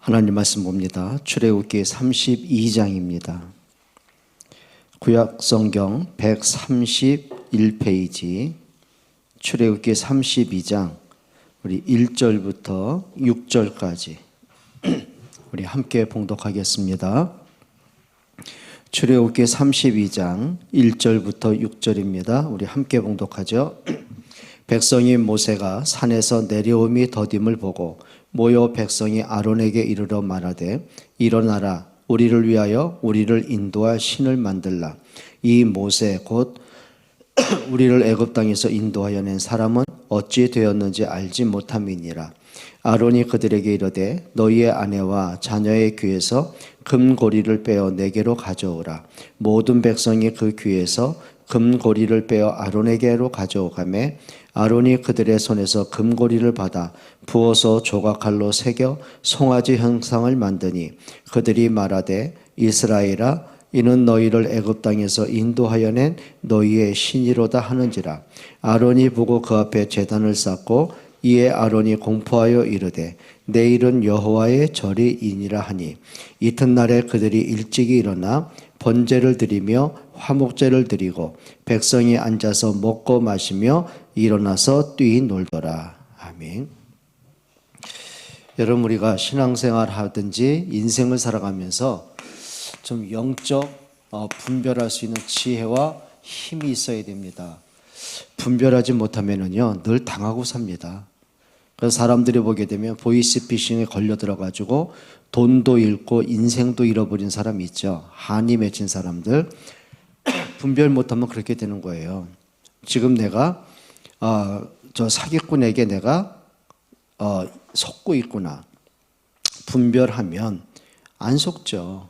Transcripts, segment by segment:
하나님 말씀 봅니다. 출애굽기 32장입니다. 구약 성경 131페이지 출애굽기 32장 우리 1절부터 6절까지 우리 함께 봉독하겠습니다. 출애굽기 32장 1절부터 6절입니다. 우리 함께 봉독하죠. 백성이 모세가 산에서 내려옴이 더딤을 보고 모여 백성이 아론에게 이르러 말하되 일어나라 우리를 위하여 우리를 인도할 신을 만들라. 이 모세 곧 우리를 애굽 땅에서 인도하여 낸 사람은 어찌 되었는지 알지 못함이니라. 아론이 그들에게 이르되 너희의 아내와 자녀의 귀에서 금고리를 빼어 내게로 가져오라. 모든 백성이 그 귀에서 금고리를 빼어 아론에게로 가져오가매 아론이 그들의 손에서 금고리를 받아 부어서 조각칼로 새겨 송아지 형상을 만드니 그들이 말하되 이스라엘아 이는 너희를 애굽 땅에서 인도하여 낸 너희의 신이로다 하는지라. 아론이 보고 그 앞에 제단을 쌓고 이에 아론이 공포하여 이르되 내일은 여호와의 절이니라 하니 이튿날에 그들이 일찍이 일어나 번제를 드리며 화목제를 드리고 백성이 앉아서 먹고 마시며 일어나서 뛰놀더라. 아멘. 여러분, 우리가 신앙생활 하든지 인생을 살아가면서 좀 영적 분별할 수 있는 지혜와 힘이 있어야 됩니다. 분별하지 못하면은요 늘 당하고 삽니다. 그래서 사람들이 보게 되면 보이스피싱에 걸려 들어가지고 돈도 잃고 인생도 잃어버린 사람이 있죠. 한이 맺힌 사람들. 분별 못하면 그렇게 되는 거예요. 지금 내가 저 사기꾼에게 내가 속고 있구나. 분별하면 안 속죠.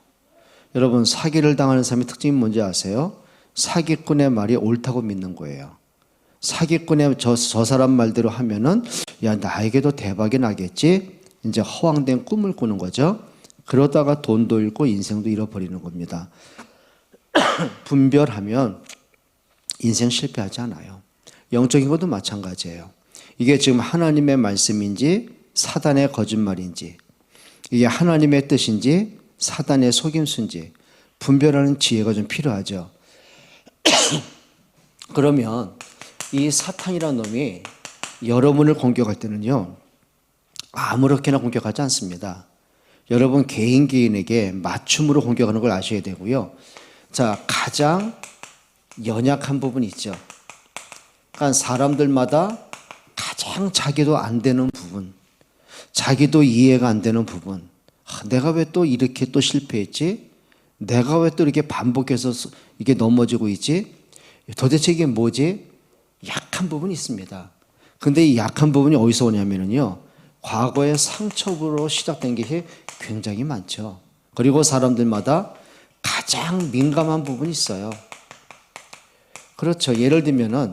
여러분, 사기를 당하는 사람의 특징이 뭔지 아세요? 사기꾼의 말이 옳다고 믿는 거예요. 사기꾼의 저 사람 말대로 하면은 야 나에게도 대박이 나겠지. 이제 허황된 꿈을 꾸는 거죠. 그러다가 돈도 잃고 인생도 잃어버리는 겁니다. 분별하면 인생 실패하지 않아요. 영적인 것도 마찬가지예요. 이게 지금 하나님의 말씀인지 사단의 거짓말인지, 이게 하나님의 뜻인지 사단의 속임수인지 분별하는 지혜가 좀 필요하죠. 그러면 이 사탄이라는 놈이 여러분을 공격할 때는요 아무렇게나 공격하지 않습니다. 여러분 개인에게 맞춤으로 공격하는 걸 아셔야 되고요. 자, 가장 연약한 부분이 있죠. 그러니까 사람들마다 가장 자기도 안 되는 부분, 자기도 이해가 안 되는 부분, 내가 왜 또 이렇게 또 실패했지? 내가 왜 또 이렇게 반복해서 이게 넘어지고 있지? 도대체 이게 뭐지? 약한 부분이 있습니다. 근데 이 약한 부분이 어디서 오냐면요 과거의 상처로 시작된 게 굉장히 많죠. 그리고 사람들마다 가장 민감한 부분이 있어요. 그렇죠. 예를 들면은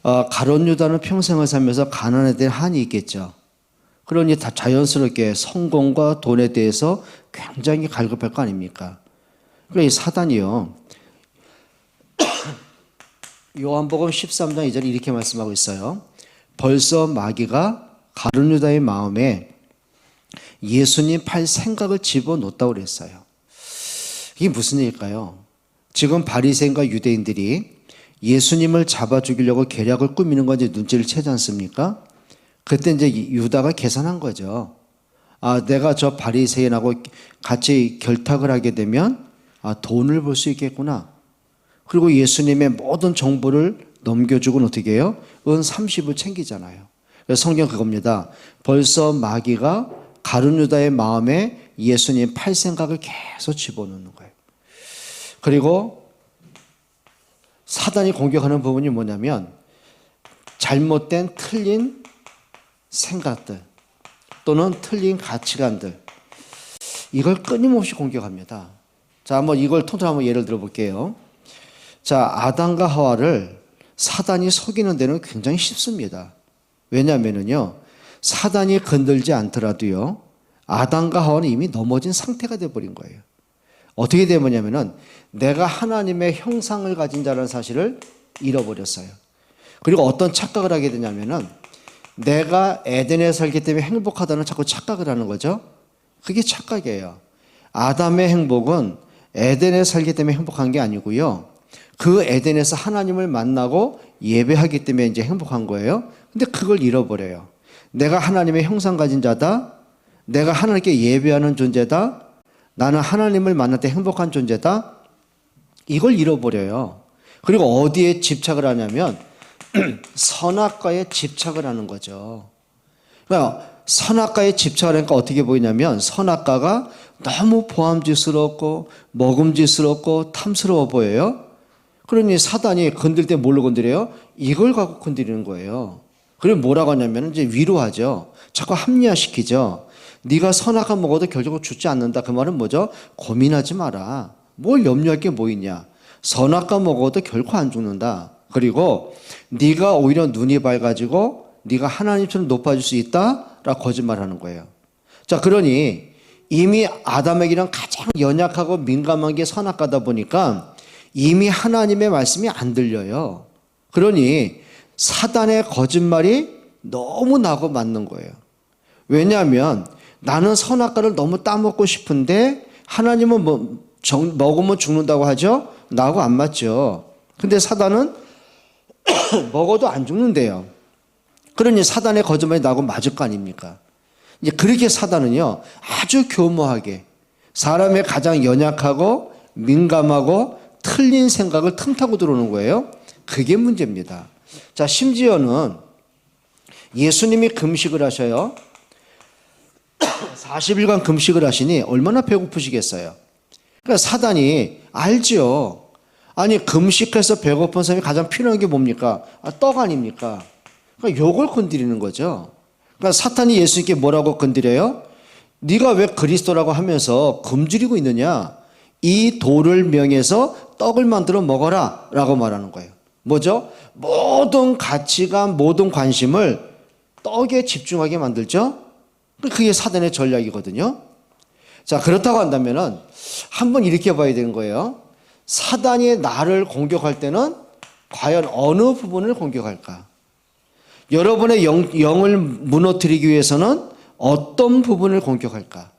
가룟 유다는 평생을 살면서 가난에 대한 한이 있겠죠. 그러니 다 자연스럽게 성공과 돈에 대해서 굉장히 갈급할 거 아닙니까? 그러니까 이 사단이요 요한복음 13장 2절에 이렇게 말씀하고 있어요. 벌써 마귀가 가룟 유다의 마음에 예수님 팔 생각을 집어넣었다고 그랬어요. 이게 무슨 얘기일까요? 지금 바리새인과 유대인들이 예수님을 잡아 죽이려고 계략을 꾸미는 건 이제 눈치를 채지 않습니까? 그때 이제 유다가 계산한 거죠. 내가 저 바리새인하고 같이 결탁을 하게 되면 돈을 벌 수 있겠구나. 그리고 예수님의 모든 정보를 넘겨주고는 어떻게 해요? 은 30을 챙기잖아요. 그래서 성경 그겁니다. 벌써 마귀가 가룟 유다의 마음에 예수님 팔 생각을 계속 집어넣는 거예요. 그리고 사단이 공격하는 부분이 뭐냐면 잘못된 틀린 생각들 또는 틀린 가치관들, 이걸 끊임없이 공격합니다. 자, 한번 이걸 통틀어 한번 예를 들어 볼게요. 자, 아담과 하와를 사단이 속이는 데는 굉장히 쉽습니다. 왜냐하면요 사단이 건들지 않더라도요 아담과 하와는 이미 넘어진 상태가 되어버린 거예요. 어떻게 되냐면은 내가 하나님의 형상을 가진 자라는 사실을 잃어버렸어요. 그리고 어떤 착각을 하게 되냐면은 내가 에덴에 살기 때문에 행복하다는 자꾸 착각을 하는 거죠. 그게 착각이에요. 아담의 행복은 에덴에 살기 때문에 행복한 게 아니고요. 그 에덴에서 하나님을 만나고 예배하기 때문에 이제 행복한 거예요. 근데 그걸 잃어버려요. 내가 하나님의 형상 가진 자다. 내가 하나님께 예배하는 존재다. 나는 하나님을 만날 때 행복한 존재다. 이걸 잃어버려요. 그리고 어디에 집착을 하냐면 선악과에 집착을 하는 거죠. 그러니까 선악과에 집착을 하니까 어떻게 보이냐면 선악과가 너무 보암직스럽고 먹음직스럽고 탐스러워 보여요. 그러니 사단이 건들 때 뭘로 건드려요? 이걸 갖고 건드리는 거예요. 그리고 뭐라고 하냐면 이제 위로하죠. 자꾸 합리화시키죠. 네가 선악과 먹어도 결국은 죽지 않는다. 그 말은 뭐죠? 고민하지 마라. 뭘 염려할 게 뭐 있냐. 선악과 먹어도 결코 안 죽는다. 그리고 네가 오히려 눈이 밝아지고 네가 하나님처럼 높아질 수 있다라고 거짓말하는 거예요. 자, 그러니 이미 아담에게는 가장 연약하고 민감한 게 선악과다 보니까 이미 하나님의 말씀이 안 들려요. 그러니 사단의 거짓말이 너무 나고 맞는 거예요. 왜냐하면 나는 선악과를 너무 따먹고 싶은데 하나님은 먹으면 죽는다고 하죠? 나하고 안 맞죠. 근데 사단은 먹어도 안 죽는데요. 그러니 사단의 거짓말이 나하고 맞을 거 아닙니까? 이제 그렇게 사단은요, 아주 교묘하게 사람의 가장 연약하고 민감하고 틀린 생각을 틈타고 들어오는 거예요. 그게 문제입니다. 자, 심지어는 예수님이 금식을 하셔요. 40일간 금식을 하시니 얼마나 배고프시겠어요. 그러니까 사단이 알죠. 아니, 금식해서 배고픈 사람이 가장 필요한 게 뭡니까? 떡 아닙니까? 그러니까 요걸 건드리는 거죠. 그러니까 사탄이 예수님께 뭐라고 건드려요? 네가 왜 그리스도라고 하면서 굶주리고 있느냐? 이 돌을 명해서 떡을 만들어 먹어라 라고 말하는 거예요. 뭐죠? 모든 가치관, 모든 관심을 떡에 집중하게 만들죠? 그게 사단의 전략이거든요. 자, 그렇다고 한다면은 한번 이렇게 봐야 되는 거예요. 사단이 나를 공격할 때는 과연 어느 부분을 공격할까? 여러분의 영을 무너뜨리기 위해서는 어떤 부분을 공격할까?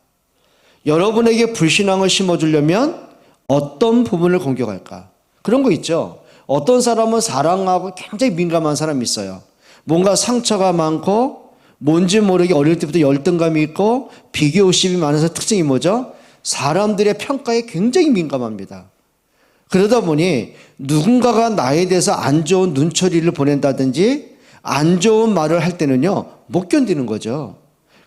여러분에게 불신앙을 심어주려면 어떤 부분을 공격할까? 그런 거 있죠. 어떤 사람은 사랑하고 굉장히 민감한 사람이 있어요. 뭔가 상처가 많고 뭔지 모르게 어릴 때부터 열등감이 있고 비교의식이 많아서 특징이 뭐죠? 사람들의 평가에 굉장히 민감합니다. 그러다 보니 누군가가 나에 대해서 안 좋은 눈초리를 보낸다든지 안 좋은 말을 할 때는요, 못 견디는 거죠.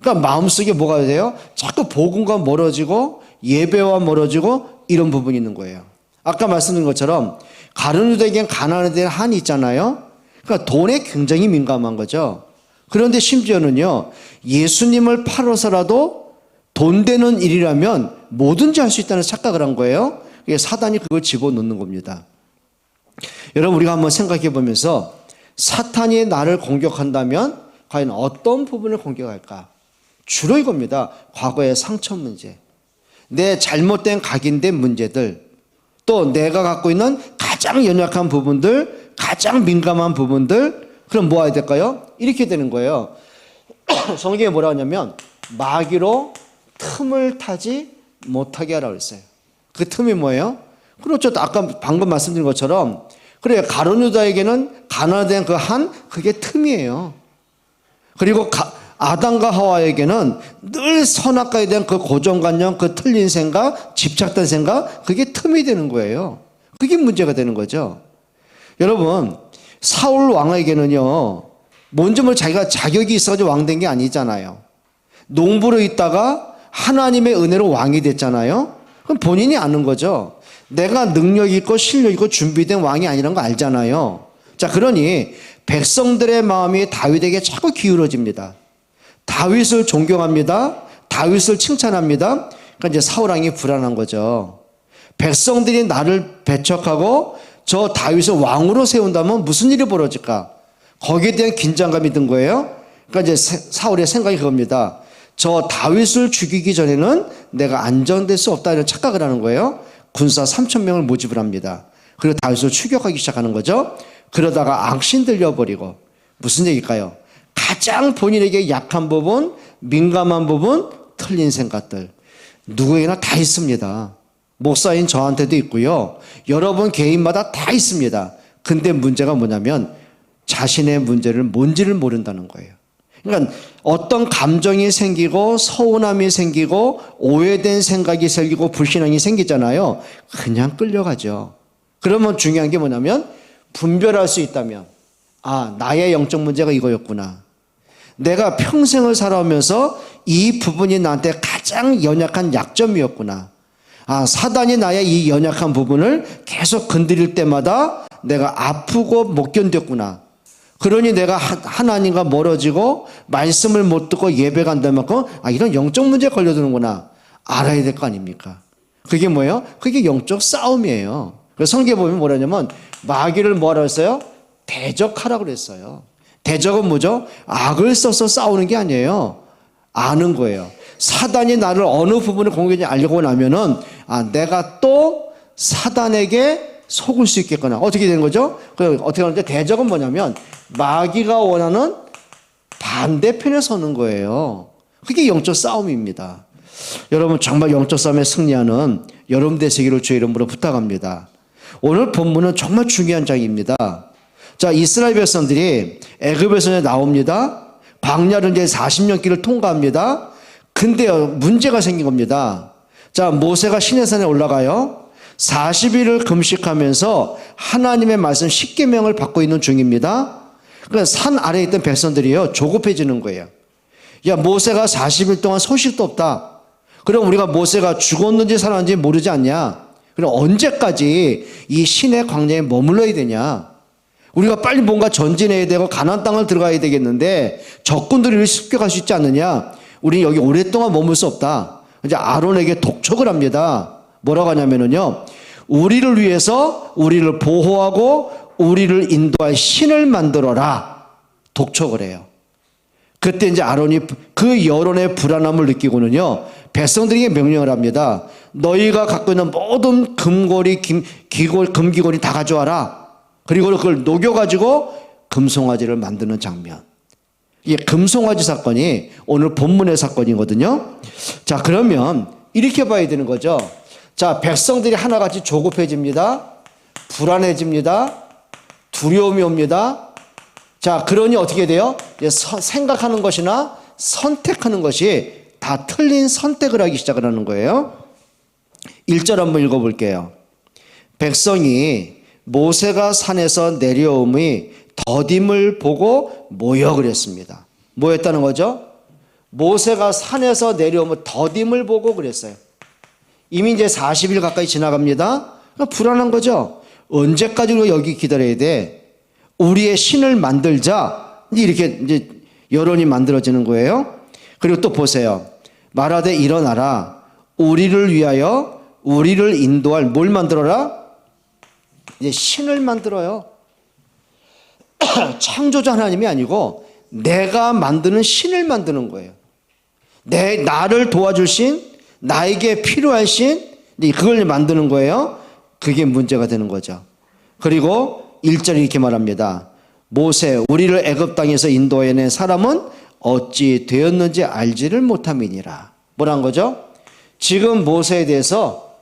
그러니까 마음속에 뭐가 돼요? 자꾸 복음과 멀어지고 예배와 멀어지고 이런 부분이 있는 거예요. 아까 말씀드린 것처럼 가룟 유다에겐 가나안에 대한 한이 있잖아요. 그러니까 돈에 굉장히 민감한 거죠. 그런데 심지어는요, 예수님을 팔아서라도 돈 되는 일이라면 뭐든지 할 수 있다는 착각을 한 거예요. 사단이 그걸 집어넣는 겁니다. 여러분, 우리가 한번 생각해 보면서 사탄이 나를 공격한다면 과연 어떤 부분을 공격할까? 주로 이겁니다. 과거의 상처 문제, 내 잘못된 각인된 문제들, 또 내가 갖고 있는 가장 연약한 부분들, 가장 민감한 부분들. 그럼 뭐 해야 될까요? 이렇게 되는 거예요. 성경에 뭐라고 하냐면 마귀로 틈을 타지 못하게 하라고 했어요. 그 틈이 뭐예요? 그렇죠. 아까 방금 말씀드린 것처럼 그래, 가룟 유다에게는 가나안에 대한 그 한, 그게 틈이에요. 그리고 아담과 하와에게는 늘 선악과에 대한 그 고정관념, 그 틀린 생각, 집착된 생각, 그게 틈이 되는 거예요. 그게 문제가 되는 거죠. 여러분, 사울 왕에게는요, 뭔지 모르게 자기가 자격이 있어가지고 왕 된 게 아니잖아요. 농부로 있다가 하나님의 은혜로 왕이 됐잖아요. 그럼 본인이 아는 거죠. 내가 능력 있고 실력 있고 준비된 왕이 아니라는 거 알잖아요. 자, 그러니 백성들의 마음이 다윗에게 자꾸 기울어집니다. 다윗을 존경합니다. 다윗을 칭찬합니다. 그러니까 이제 사울 왕이 불안한 거죠. 백성들이 나를 배척하고 저 다윗을 왕으로 세운다면 무슨 일이 벌어질까? 거기에 대한 긴장감이 든 거예요. 그러니까 이제 사울의 생각이 그겁니다. 저 다윗을 죽이기 전에는 내가 안정될 수 없다, 이런 착각을 하는 거예요. 군사 3,000명을 모집을 합니다. 그리고 다윗을 추격하기 시작하는 거죠. 그러다가 악신 들려버리고. 무슨 얘기일까요? 가장 본인에게 약한 부분, 민감한 부분, 틀린 생각들, 누구에게나 다 있습니다. 목사인 저한테도 있고요. 여러분 개인마다 다 있습니다. 근데 문제가 뭐냐면 자신의 문제를 뭔지를 모른다는 거예요. 그러니까 어떤 감정이 생기고 서운함이 생기고 오해된 생각이 생기고 불신앙이 생기잖아요. 그냥 끌려가죠. 그러면 중요한 게 뭐냐면 분별할 수 있다면 나의 영적 문제가 이거였구나. 내가 평생을 살아오면서 이 부분이 나한테 가장 연약한 약점이었구나. 사단이 나의 이 연약한 부분을 계속 건드릴 때마다 내가 아프고 못 견뎠구나. 그러니 내가 하나님과 멀어지고 말씀을 못 듣고 예배 간다면 이런 영적 문제에 걸려드는구나. 알아야 될 거 아닙니까? 그게 뭐예요? 그게 영적 싸움이에요. 그래서 성경에 보면 뭐라냐면 마귀를 뭐하라 했어요? 대적하라고 그랬어요. 대적은 뭐죠? 악을 써서 싸우는 게 아니에요. 아는 거예요. 사단이 나를 어느 부분을 공격하는지 알고 나면은 내가 또 사단에게 속을 수 있겠구나. 어떻게 되는 거죠? 어떻게 하는데 대적은 뭐냐면 마귀가 원하는 반대편에 서는 거예요. 그게 영적 싸움입니다. 여러분 정말 영적 싸움에 승리하는 여러분 되시기를 주의 이름으로 부탁합니다. 오늘 본문은 정말 중요한 장입니다. 자, 이스라엘 백성들이 애굽에서 나옵니다. 광야를 이제 40년 길을 통과합니다. 근데 문제가 생긴 겁니다. 자, 모세가 시내산에 올라가요. 40일을 금식하면서 하나님의 말씀 10계명을 받고 있는 중입니다. 그러니까 산 아래에 있던 백성들이요 조급해지는 거예요. 야, 모세가 40일 동안 소식도 없다. 그럼 우리가 모세가 죽었는지 살았는지 모르지 않냐? 그럼 언제까지 이 시내 광야에 머물러야 되냐? 우리가 빨리 뭔가 전진해야 되고 가나안 땅을 들어가야 되겠는데 적군들이 우리를 습격할 수 있지 않느냐? 우리는 여기 오랫동안 머물 수 없다. 이제 아론에게 독촉을 합니다. 뭐라고 하냐면요, 우리를 위해서 우리를 보호하고 우리를 인도할 신을 만들어라. 독촉을 해요. 그때 이제 아론이 그 여론의 불안함을 느끼고는요, 백성들에게 명령을 합니다. 너희가 갖고 있는 모든 금고리, 금기고리 다 가져와라. 그리고 그걸 녹여가지고 금송아지를 만드는 장면. 이게 금송아지 사건이 오늘 본문의 사건이거든요. 자, 그러면 이렇게 봐야 되는 거죠. 자, 백성들이 하나같이 조급해집니다. 불안해집니다. 두려움이 옵니다. 자, 그러니 어떻게 돼요? 생각하는 것이나 선택하는 것이 다 틀린 선택을 하기 시작을 하는 거예요. 1절 한번 읽어볼게요. 백성이 모세가 산에서 내려옴의 더딤을 보고 모여 그랬습니다. 뭐였다는 거죠? 모세가 산에서 내려오면 더딤을 보고 그랬어요. 이미 이제 40일 가까이 지나갑니다. 그러니까 불안한 거죠. 언제까지 우리가 여기 기다려야 돼? 우리의 신을 만들자. 이렇게 이제 여론이 만들어지는 거예요. 그리고 또 보세요. 말하되 일어나라. 우리를 위하여 우리를 인도할 뭘 만들어라? 이제 신을 만들어요. 창조자 하나님이 아니고 내가 만드는 신을 만드는 거예요. 나를 도와줄 신, 나에게 필요한 신, 그걸 만드는 거예요. 그게 문제가 되는 거죠. 그리고 1절에 이렇게 말합니다. 모세, 우리를 애굽 땅에서 인도해낸 사람은 어찌 되었는지 알지를 못함이니라. 뭐란 거죠? 지금 모세에 대해서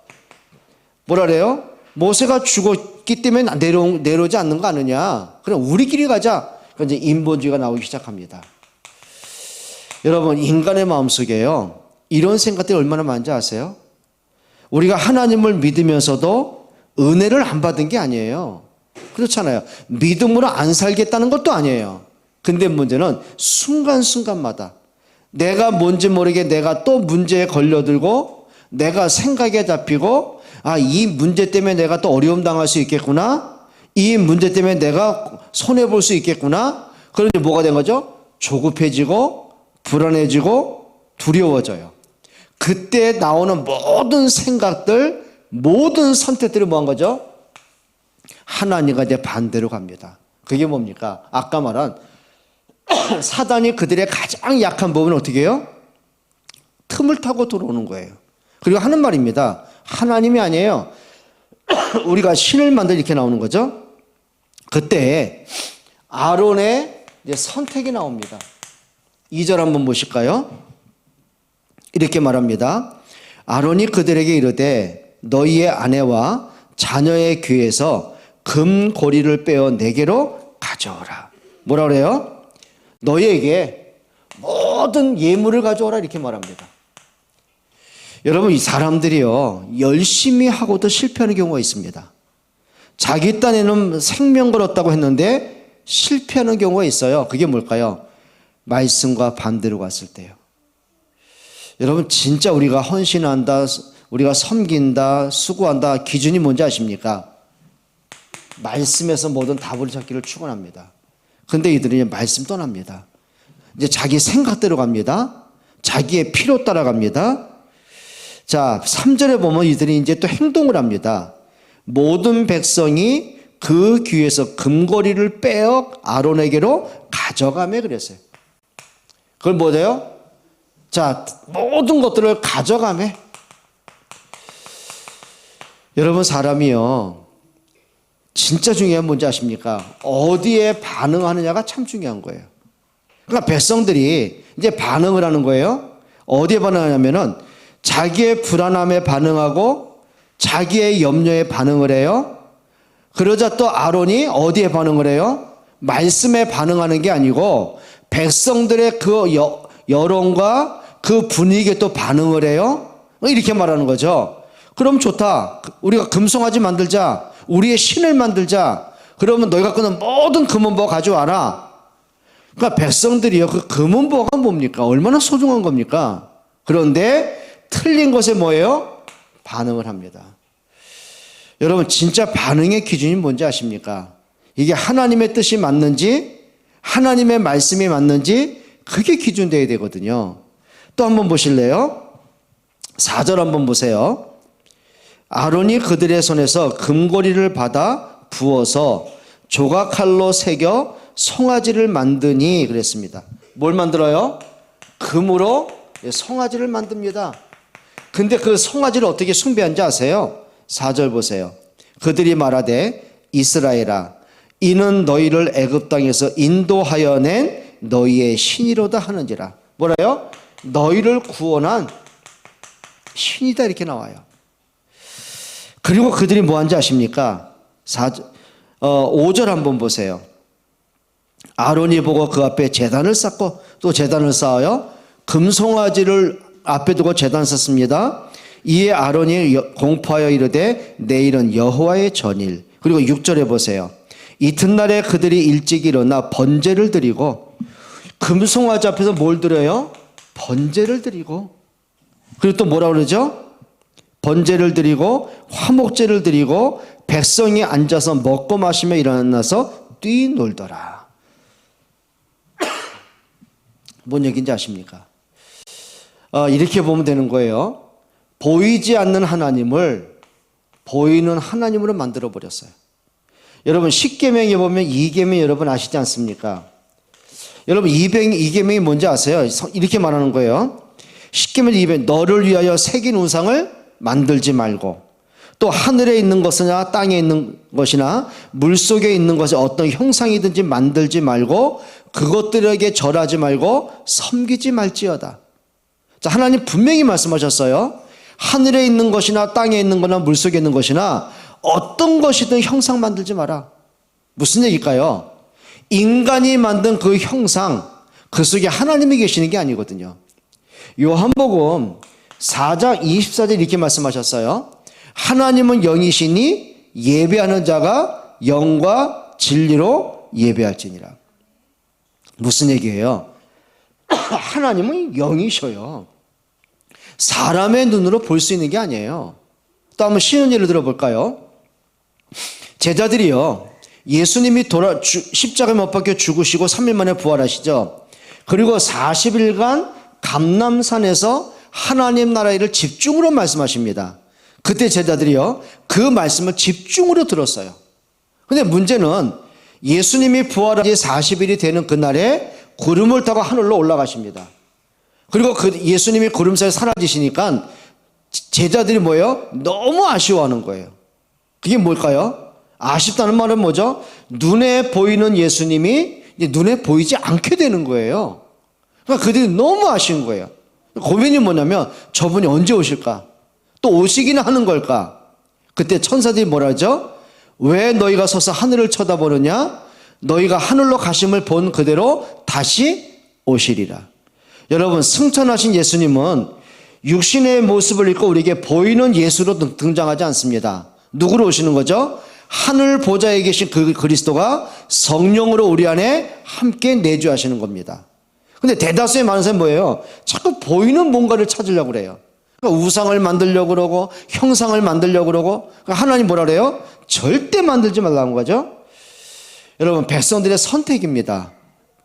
뭐라 그래요? 모세가 죽었기 때문에 내려오지 않는 거 아느냐. 그럼 우리끼리 가자. 그럼 이제 인본주의가 나오기 시작합니다. 여러분, 인간의 마음속에요, 이런 생각들이 얼마나 많은지 아세요? 우리가 하나님을 믿으면서도 은혜를 안 받은 게 아니에요. 그렇잖아요. 믿음으로 안 살겠다는 것도 아니에요. 근데 문제는 순간순간마다 내가 뭔지 모르게 내가 또 문제에 걸려들고 내가 생각에 잡히고 이 문제 때문에 내가 또 어려움 당할 수 있겠구나. 이 문제 때문에 내가 손해볼 수 있겠구나. 그러니 뭐가 된 거죠? 조급해지고 불안해지고 두려워져요. 그때 나오는 모든 생각들, 모든 선택들이 뭐한 거죠? 하나님과 이제 반대로 갑니다. 그게 뭡니까? 아까 말한 사단이 그들의 가장 약한 부분을 어떻게 해요? 틈을 타고 들어오는 거예요. 그리고 하는 말입니다. 하나님이 아니에요. 우리가 신을 만들 이렇게 나오는 거죠. 그때 아론의 이제 선택이 나옵니다. 2절 한번 보실까요? 이렇게 말합니다. 아론이 그들에게 이르되 너희의 아내와 자녀의 귀에서 금고리를 빼어 내게로 가져오라. 뭐라 그래요? 너희에게 모든 예물을 가져오라 이렇게 말합니다. 여러분, 이 사람들이요 열심히 하고도 실패하는 경우가 있습니다. 자기 딴에는 생명 걸었다고 했는데 실패하는 경우가 있어요. 그게 뭘까요? 말씀과 반대로 갔을 때요. 여러분, 진짜 우리가 헌신한다, 우리가 섬긴다, 수고한다 기준이 뭔지 아십니까? 말씀에서 모든 답을 찾기를 축원합니다. 근데 이들이 말씀 떠납니다. 이제 자기 생각대로 갑니다. 자기의 필요 따라 갑니다. 자, 3절에 보면 이들이 이제 또 행동을 합니다. 모든 백성이 그 귀에서 금고리를 빼어 아론에게로 가져가며 그랬어요. 그걸 뭐예요? 자, 모든 것들을 가져가며. 여러분, 사람이요 진짜 중요한 건 뭔지 아십니까? 어디에 반응하느냐가 참 중요한 거예요. 그러니까 백성들이 이제 반응을 하는 거예요. 어디에 반응하냐면은 자기의 불안함에 반응하고 자기의 염려에 반응을 해요. 그러자 또 아론이 어디에 반응을 해요? 말씀에 반응하는 게 아니고 백성들의 그 여론과 그 분위기에 또 반응을 해요. 이렇게 말하는 거죠. 그럼 좋다. 우리가 금송아지 만들자. 우리의 신을 만들자. 그러면 너희가 갖고는 모든 금은보화 가져와라. 그러니까 백성들이요 그 금은보화가 뭡니까? 얼마나 소중한 겁니까? 그런데 틀린 것에 뭐예요? 반응을 합니다. 여러분, 진짜 반응의 기준이 뭔지 아십니까? 이게 하나님의 뜻이 맞는지 하나님의 말씀이 맞는지 그게 기준되어야 되거든요. 또 한번 보실래요? 4절 한번 보세요. 아론이 그들의 손에서 금고리를 받아 부어서 조각칼로 새겨 송아지를 만드니 그랬습니다. 뭘 만들어요? 금으로 송아지를 만듭니다. 근데 그 송아지를 어떻게 숭배한지 아세요? 4절 보세요. 그들이 말하되 이스라엘아 이는 너희를 애굽 땅에서 인도하여 낸 너희의 신이로다 하는지라. 뭐라요? 너희를 구원한 신이다 이렇게 나와요. 그리고 그들이 뭐한지 아십니까? 5절 한번 보세요. 아론이 보고 그 앞에 제단을 쌓고 또 제단을 쌓아요. 금송아지를 앞에 두고 제단 쌓습니다. 이에 아론이 공포하여 이르되 내일은 여호와의 전일. 그리고 6절에 보세요. 이튿날에 그들이 일찍 일어나 번제를 드리고 금송아지 앞에서 뭘 드려요? 번제를 드리고 그리고 또 뭐라 그러죠? 번제를 드리고 화목제를 드리고 백성이 앉아서 먹고 마시며 일어나서 뛰놀더라. 뭔 얘기인지 아십니까? 이렇게 보면 되는 거예요. 보이지 않는 하나님을 보이는 하나님으로 만들어 버렸어요. 여러분 십계명에 보면 이계명 여러분 아시지 않습니까? 여러분 이계명이 뭔지 아세요? 이렇게 말하는 거예요. 십계명 200 너를 위하여 새긴 우상을 만들지 말고 또 하늘에 있는 것이나 땅에 있는 것이나 물속에 있는 것이 어떤 형상이든지 만들지 말고 그것들에게 절하지 말고 섬기지 말지어다. 자, 하나님 분명히 말씀하셨어요. 하늘에 있는 것이나 땅에 있는 거나 물속에 있는 것이나 어떤 것이든 형상 만들지 마라. 무슨 얘기일까요? 인간이 만든 그 형상 그 속에 하나님이 계시는 게 아니거든요. 요한복음 4장 24절 이렇게 말씀하셨어요. 하나님은 영이시니 예배하는 자가 영과 진리로 예배할지니라. 무슨 얘기예요? 하나님은 영이셔요. 사람의 눈으로 볼 수 있는 게 아니에요. 또 한번 쉬운 예를 들어볼까요? 제자들이요 예수님이 십자가에 못 박혀 죽으시고 3일 만에 부활하시죠. 그리고 40일간 감람산에서 하나님 나라의 일을 집중으로 말씀하십니다. 그때 제자들이요 그 말씀을 집중으로 들었어요. 근데 문제는 예수님이 부활한 지 40일이 되는 그날에 구름을 타고 하늘로 올라가십니다. 그리고 예수님이 구름 사이에 사라지시니까 제자들이 뭐예요? 너무 아쉬워하는 거예요. 그게 뭘까요? 아쉽다는 말은 뭐죠? 눈에 보이는 예수님이 이제 눈에 보이지 않게 되는 거예요. 그러니까 그들이 너무 아쉬운 거예요. 고민이 뭐냐면 저분이 언제 오실까? 또 오시기는 하는 걸까? 그때 천사들이 뭐라 하죠? 왜 너희가 서서 하늘을 쳐다보느냐? 너희가 하늘로 가심을 본 그대로 다시 오시리라. 여러분, 승천하신 예수님은 육신의 모습을 입고 우리에게 보이는 예수로 등장하지 않습니다. 누구로 오시는 거죠? 하늘 보좌에 계신 그 그리스도가 성령으로 우리 안에 함께 내주하시는 겁니다. 근데 대다수의 많은 사람이 뭐예요? 자꾸 보이는 뭔가를 찾으려고 그래요. 그러니까 우상을 만들려고 그러고 형상을 만들려고 그러고, 그러니까 하나님 뭐라 그래요? 절대 만들지 말라는 거죠. 여러분, 백성들의 선택입니다.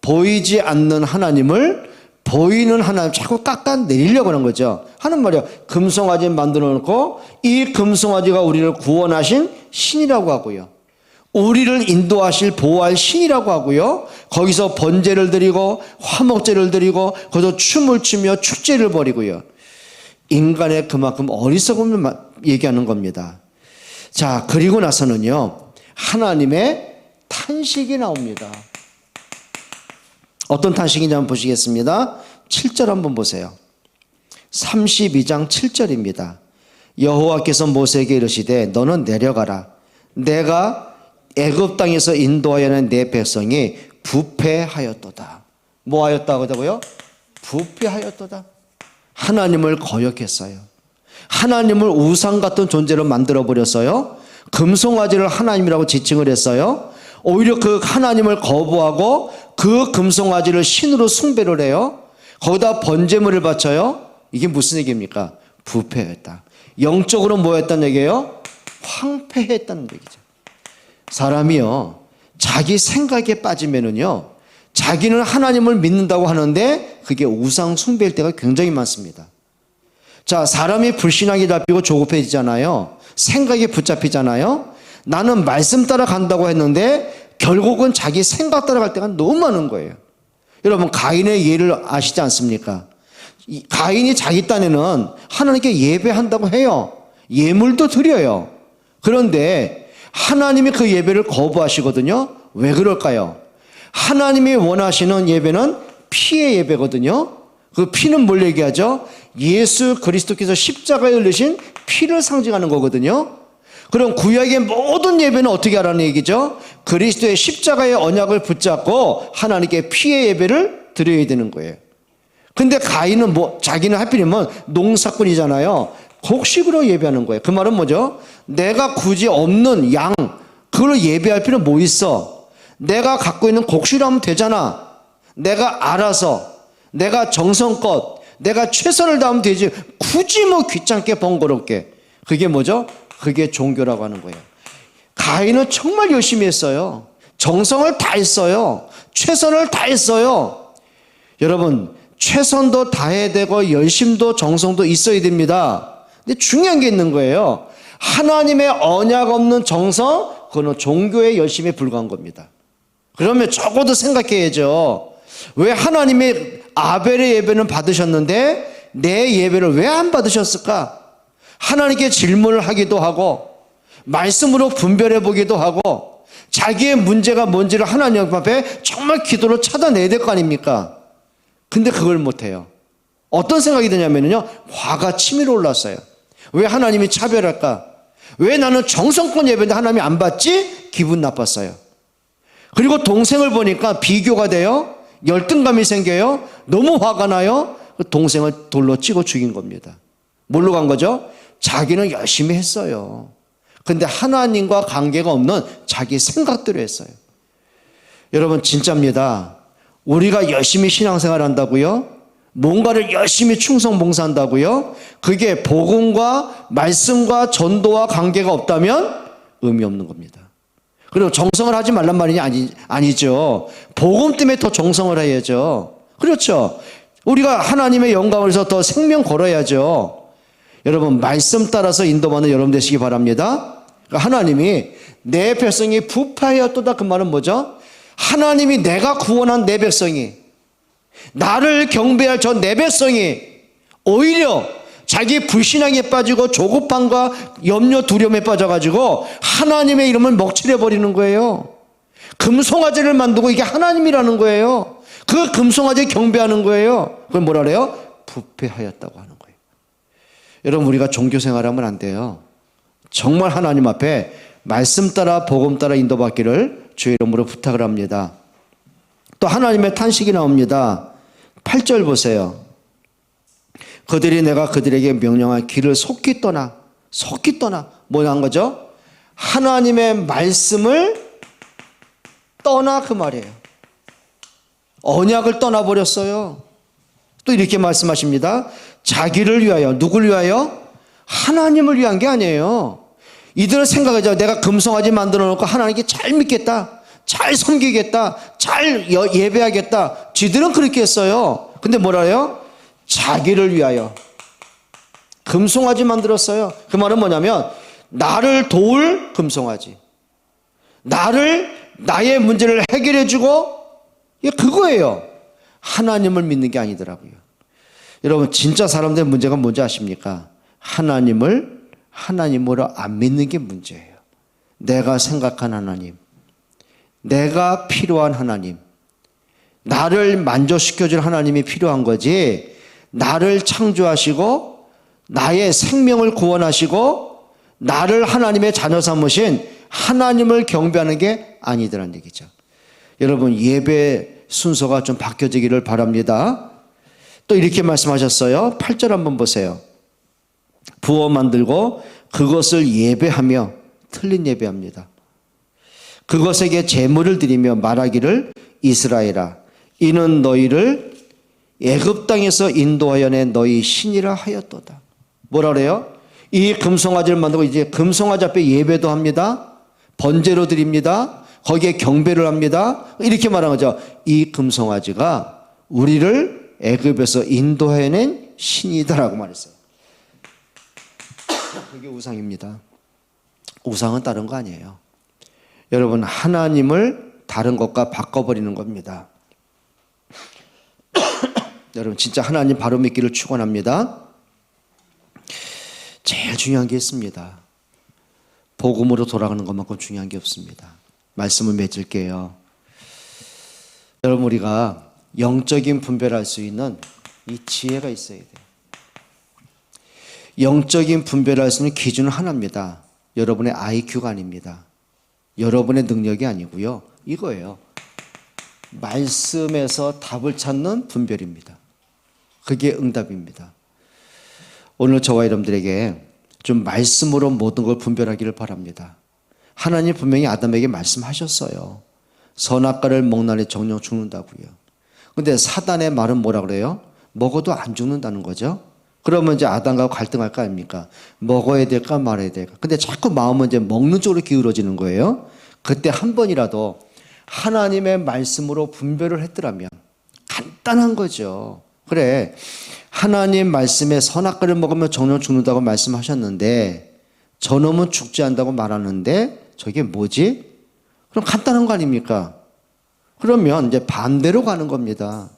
보이지 않는 하나님을 보이는 하나님 자꾸 깎아내리려고 하는 거죠. 하는 말이요, 금송아지 만들어 놓고 이 금송아지가 우리를 구원하신 신이라고 하고요, 우리를 인도하실 보호할 신이라고 하고요, 거기서 번제를 드리고 화목제를 드리고 거기서 춤을 추며 축제를 벌이고요. 인간의 그만큼 어리석음을 얘기하는 겁니다. 자, 그리고 나서는요, 하나님의 탄식이 나옵니다. 어떤 탄식인지 한번 보시겠습니다. 7절 한번 보세요. 32장 7절입니다. 여호와께서 모세에게 이르시되 너는 내려가라. 내가 애굽 땅에서 인도하여 낸 내 백성이 부패하였도다. 뭐 하였다고 하고요? 부패하였도다. 하나님을 거역했어요. 하나님을 우상 같은 존재로 만들어버렸어요. 금송아지를 하나님이라고 지칭을 했어요. 오히려 그 하나님을 거부하고 그 금송아지를 신으로 숭배를 해요. 거기다 번제물을 바쳐요. 이게 무슨 얘기입니까? 부패했다. 영적으로 뭐였다는 얘기예요? 황폐했다는 얘기죠. 사람이요, 자기 생각에 빠지면은요, 자기는 하나님을 믿는다고 하는데 그게 우상 숭배일 때가 굉장히 많습니다. 자, 사람이 불신앙이 잡히고 조급해지잖아요. 생각이 붙잡히잖아요. 나는 말씀 따라 간다고 했는데 결국은 자기 생각 따라갈 때가 너무 많은 거예요. 여러분, 가인의 예를 아시지 않습니까? 가인이 자기 딴에는 하나님께 예배한다고 해요. 예물도 드려요. 그런데 하나님이 그 예배를 거부하시거든요. 왜 그럴까요? 하나님이 원하시는 예배는 피의 예배거든요. 그 피는 뭘 얘기하죠? 예수 그리스도께서 십자가에 흘리신 피를 상징하는 거거든요. 그럼 구약의 모든 예배는 어떻게 하라는 얘기죠? 그리스도의 십자가의 언약을 붙잡고 하나님께 피의 예배를 드려야 되는 거예요. 근데 가인은 자기는 하필이면 농사꾼이잖아요. 곡식으로 예배하는 거예요. 그 말은 뭐죠? 내가 굳이 없는 양, 그걸로 예배할 필요는 뭐 있어? 내가 갖고 있는 곡식으로 하면 되잖아. 내가 알아서, 내가 정성껏, 내가 최선을 다하면 되지. 굳이 귀찮게 번거롭게. 그게 뭐죠? 그게 종교라고 하는 거예요. 가인은 정말 열심히 했어요. 정성을 다했어요. 최선을 다했어요. 여러분, 최선도 다해야 되고 열심도 정성도 있어야 됩니다. 근데 중요한 게 있는 거예요. 하나님의 언약 없는 정성, 그거는 종교의 열심에 불과한 겁니다. 그러면 적어도 생각해야죠. 왜 하나님의 아벨의 예배는 받으셨는데 내 예배를 왜 안 받으셨을까? 하나님께 질문을 하기도 하고 말씀으로 분별해 보기도 하고 자기의 문제가 뭔지를 하나님 앞에 정말 기도로 찾아내야 될 거 아닙니까? 근데 그걸 못해요. 어떤 생각이 드냐면요, 화가 치밀어 올랐어요. 왜 하나님이 차별할까? 왜 나는 정성껏 예배인데 하나님이 안 받지? 기분 나빴어요. 그리고 동생을 보니까 비교가 돼요. 열등감이 생겨요. 너무 화가 나요. 동생을 돌로 찍어 죽인 겁니다. 뭘로 간 거죠? 자기는 열심히 했어요. 근데 하나님과 관계가 없는 자기 생각대로 했어요. 여러분, 진짜입니다. 우리가 열심히 신앙생활 한다고요? 뭔가를 열심히 충성 봉사한다고요? 그게 복음과 말씀과 전도와 관계가 없다면 의미 없는 겁니다. 그리고 정성을 하지 말란 말이 아니죠. 복음 때문에 더 정성을 해야죠. 그렇죠. 우리가 하나님의 영광을 위해서 더 생명 걸어야죠. 여러분, 말씀 따라서 인도받는 여러분 되시기 바랍니다. 하나님이 내 백성이 부패하였도다, 그 말은 뭐죠? 하나님이 내가 구원한 내 백성이, 나를 경배할 저 내 백성이 오히려 자기 불신앙에 빠지고 조급함과 염려 두려움에 빠져가지고 하나님의 이름을 먹칠해버리는 거예요. 금송아지를 만들고 이게 하나님이라는 거예요. 그 금송아지 경배하는 거예요. 그걸 뭐라 그래요? 부패하였다고 하는 거예요. 여러분, 우리가 종교 생활하면 안 돼요. 정말 하나님 앞에 말씀 따라 복음 따라 인도받기를 주의 이름으로 부탁을 합니다. 또 하나님의 탄식이 나옵니다. 8절 보세요. 그들이 내가 그들에게 명령한 길을 속히 떠나 뭐란 거죠? 하나님의 말씀을 떠나, 그 말이에요. 언약을 떠나버렸어요. 또 이렇게 말씀하십니다. 자기를 위하여, 누굴 위하여? 하나님을 위한 게 아니에요. 이들은 생각하죠. 내가 금송아지 만들어 놓고 하나님께 잘 믿겠다, 잘 섬기겠다, 잘 예배하겠다. 쥐들은 그렇게 했어요. 근데 뭐라요? 자기를 위하여 금송아지 만들었어요. 그 말은 뭐냐면 나를 도울 금송아지, 나의 문제를 해결해 주고, 그거예요. 하나님을 믿는 게 아니더라고요. 여러분, 진짜 사람들의 문제가 뭔지 아십니까? 하나님을 하나님으로 안 믿는 게 문제예요. 내가 생각한 하나님, 내가 필요한 하나님, 나를 만족시켜줄 하나님이 필요한 거지, 나를 창조하시고 나의 생명을 구원하시고 나를 하나님의 자녀 삼으신 하나님을 경배하는 게 아니더란 얘기죠. 여러분, 예배 순서가 좀 바뀌어지기를 바랍니다. 또 이렇게 말씀하셨어요. 8절 한번 보세요. 부어 만들고 그것을 예배하며, 틀린 예배합니다. 그것에게 제물을 드리며 말하기를 이스라엘아, 이는 너희를 애굽 땅에서 인도하여 낸 너희 신이라 하였도다. 뭐라 그래요? 이 금송아지를 만들고 이제 금송아지 앞에 예배도 합니다. 번제로 드립니다. 거기에 경배를 합니다. 이렇게 말한 거죠. 이 금송아지가 우리를 애굽에서 인도해낸 신이다라고 말했어요. 그게 우상입니다. 우상은 다른 거 아니에요. 여러분, 하나님을 다른 것과 바꿔버리는 겁니다. 여러분, 진짜 하나님 바로 믿기를 축원합니다. 제일 중요한 게 있습니다. 복음으로 돌아가는 것만큼 중요한 게 없습니다. 말씀을 맺을게요. 여러분, 우리가 영적인 분별할 수 있는 이 지혜가 있어야 돼요. 영적인 분별할 수 있는 기준은 하나입니다. 여러분의 IQ가 아닙니다. 여러분의 능력이 아니고요. 이거예요. 말씀에서 답을 찾는 분별입니다. 그게 응답입니다. 오늘 저와 여러분들에게 좀 말씀으로 모든 걸 분별하기를 바랍니다. 하나님 분명히 아담에게 말씀하셨어요. 선악과를 먹나니 정령 죽는다고요. 근데 사단의 말은 뭐라 그래요? 먹어도 안 죽는다는 거죠. 그러면 이제 아담과 갈등할 거 아닙니까? 먹어야 될까 말아야 될까? 근데 자꾸 마음은 이제 먹는 쪽으로 기울어지는 거예요. 그때 한 번이라도 하나님의 말씀으로 분별을 했더라면 간단한 거죠. 그래, 하나님 말씀에 선악과를 먹으면 정령 죽는다고 말씀하셨는데 저놈은 죽지 않는다고 말하는데 저게 뭐지? 그럼 간단한 거 아닙니까? 그러면 이제 반대로 가는 겁니다.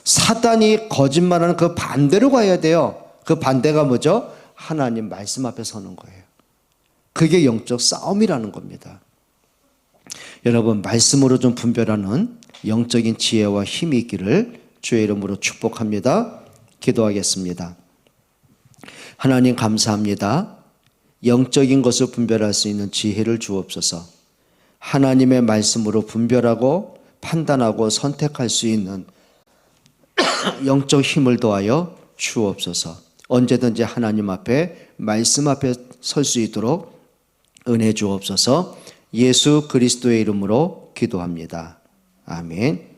사단이 거짓말하는 그 반대로 가야 돼요. 그 반대가 뭐죠? 하나님 말씀 앞에 서는 거예요. 그게 영적 싸움이라는 겁니다. 여러분, 말씀으로 좀 분별하는 영적인 지혜와 힘이 있기를 주의 이름으로 축복합니다. 기도하겠습니다. 하나님, 감사합니다. 영적인 것을 분별할 수 있는 지혜를 주옵소서. 하나님의 말씀으로 분별하고 판단하고 선택할 수 있는 영적 힘을 더하여 주옵소서. 언제든지 하나님 앞에 말씀 앞에 설 수 있도록 은혜 주옵소서. 예수 그리스도의 이름으로 기도합니다. 아멘.